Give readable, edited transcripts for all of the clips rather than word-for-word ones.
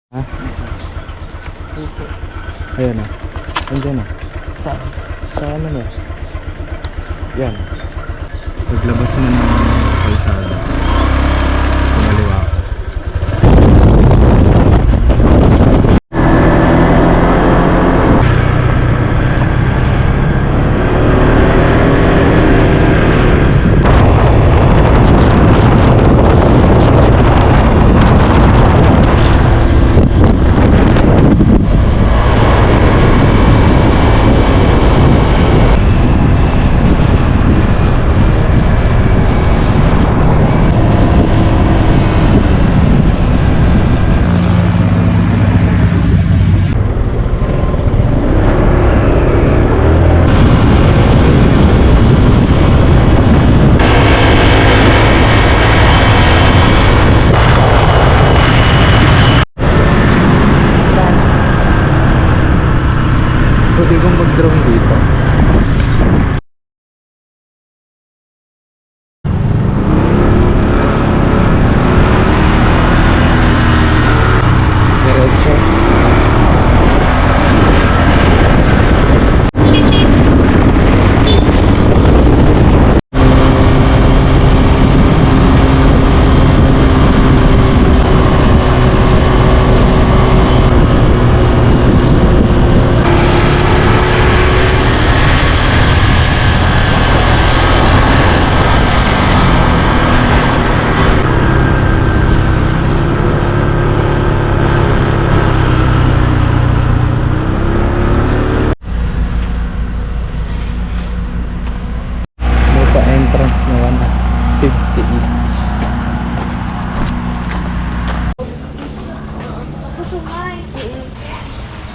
Ha? Puso. Ayan na. Andyan na. Saan? Sa ano na? Yan. Naglabas na ng kalsada. Kumaliwa ako. Pwede bang mag-drone dito? Diretso. May pa-entrance na 150 each.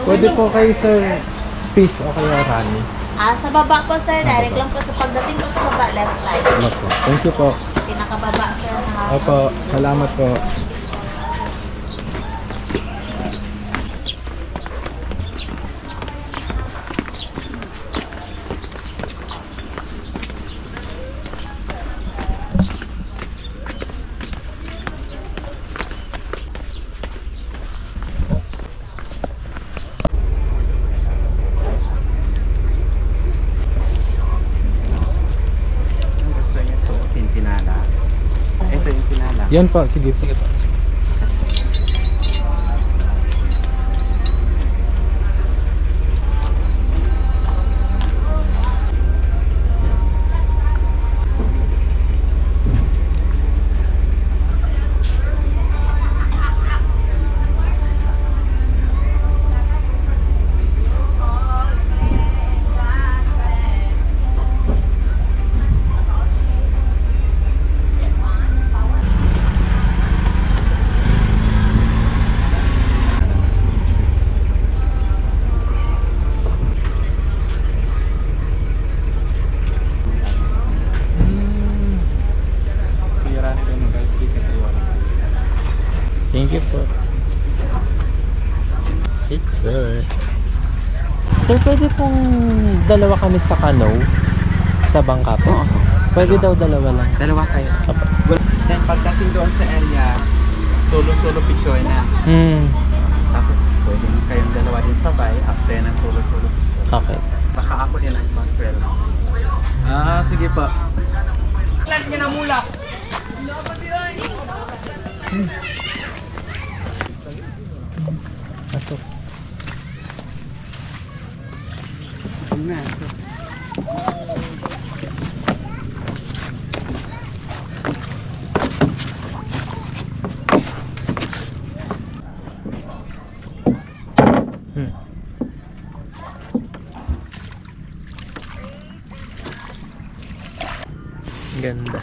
Pwede po kayo sir, peace o kaya Rani. Sa baba po sir, direct lang po sa pagdating po sa baba, left side. Thank you po. Pinakababa sir. Opo, salamat po. Ang gusto niya suotin tinala. Ito yung tinala. Yan po, sige. Sige po. Thank you po. It's good. Sir, pwede pong dalawa kami sa canoe sa bangka po? Oo. Pwede daw dalawa lang. Dalawa kayo. Apo. Then pagdating doon sa area, solo-solo picture na. Tapos pwede kayong dalawa din sabay after na solo-solo picture. Okay. Baka ako din ang control. Sige po. Pasok. Yun na. Ganda.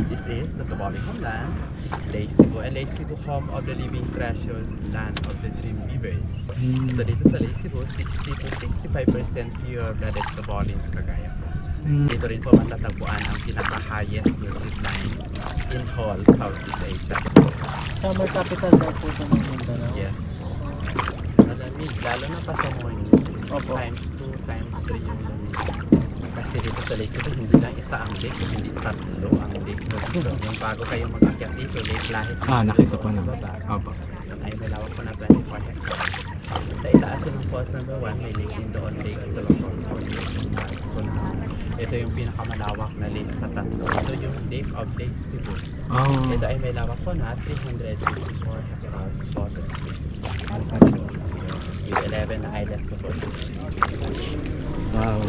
This is the Tabawing Homeland, Lake Cebu, and Lake Cebu, home of the living treasures, land of the dream beavers. So dito sa Lake Cebu, 60 to 65% pure-blooded Tabawing Cagayan. Dito rin po matatagpuan ang pinaka-highest zip line in whole Southeast Asia. Summer capital daw po ito ng Mindanao. Yes. Malamig, lalo na pa sa morning. Opo. Times 2, times 3 yung lamig. Kasi dito sa Lake Cebu, hindi lang isa ang lake, hindi tatlo ang lake. So, yung bago kayo mag-akyat dito, Lake Lahit. Nakita po sa naman. baba. Opo. Ay malawak po na 24 hectares. Sa itaas ng falls number 1, may lake din doon, Lake Solomon or Lake Solomon. Ito yung pinakamalawak na lake sa tatlo. Ito yung Lake of Lake Cebu. Oh. Ito ay may lawak po na 354 hectares water space. With 11 na islands to 40. Wow.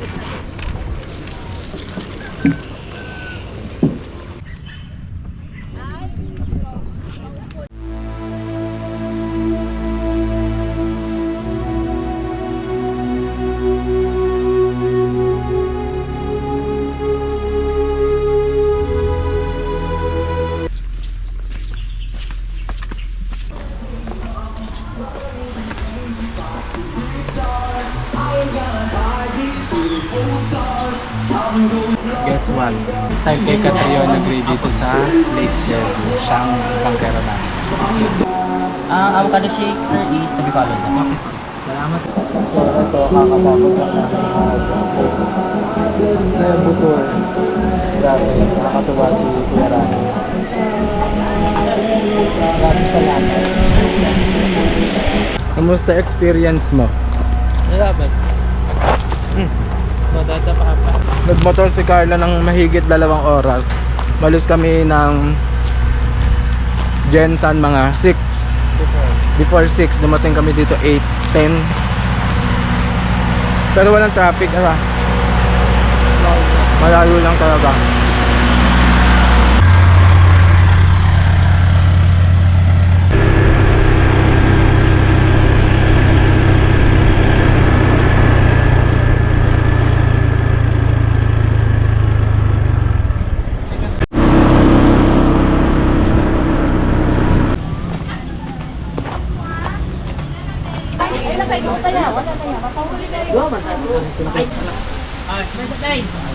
Guess what? Style kay Katayo nag-grade dito sa Lake Cebu. Siyang bangkero namin. Ang avocado shake, sir, is to be followed. Bakit? Salamat. So ito, kakatapos lang namin sa Butor. Grabe, nakakatuwa si Kuya Rani. Maraming salamat. Kamusta experience mo? Salamat. Madata pa pa. Nagmotor si Carla ng mahigit 2 oras. Malis kami ng Jensan mga 6. Before 6, dumating kami dito 8:10. Pero walang traffic, ala. Malayo lang talaga.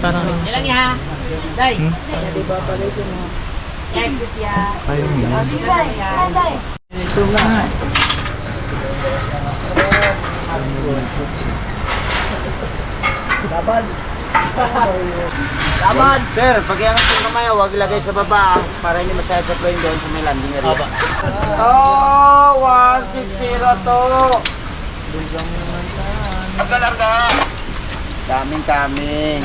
Parang Ilang ya? Day. Ayun yan. Day. Ito nga. Sir, pag-iangat yung kamay, huwag ilagay sa baba para hindi masayad sa plane doon sa may landing area. Oh, 1602. Kaming.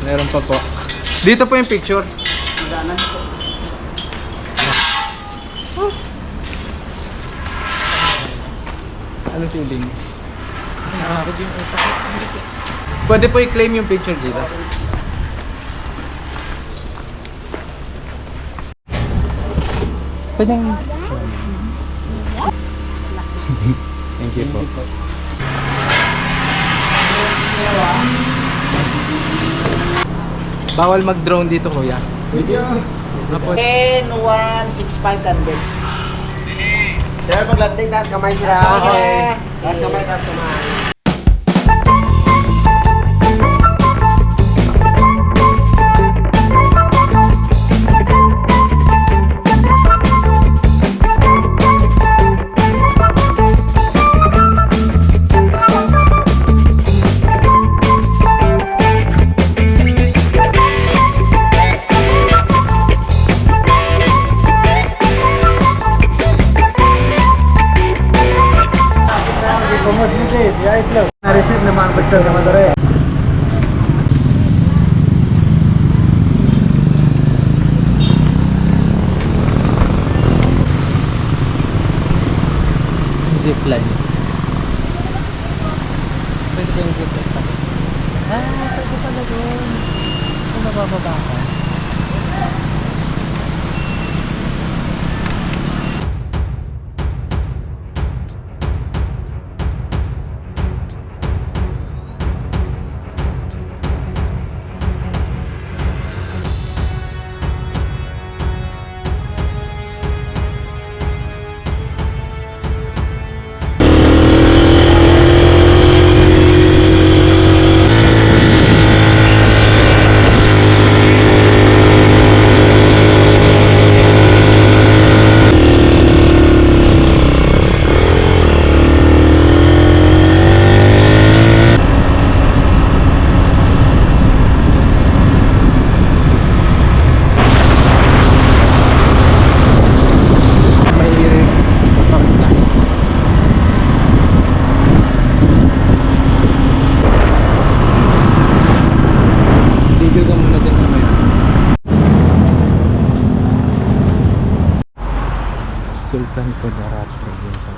Meron pa po. Dito po yung picture. Ano feeling? Pwede po i-claim yung picture dito. pwedeng Thank you po. Bawal mag-drone dito, kuya. 10, 1, 6, 500. Sir, pag landing, taas kamay sila. Okay. Taas kamay, taas kamay. zipline. Pwede ba yung zipline pa? Pwede pala doon. Kung mabababa ka. Tigil ka muna dyan sa may Sultan Kudarat Provincial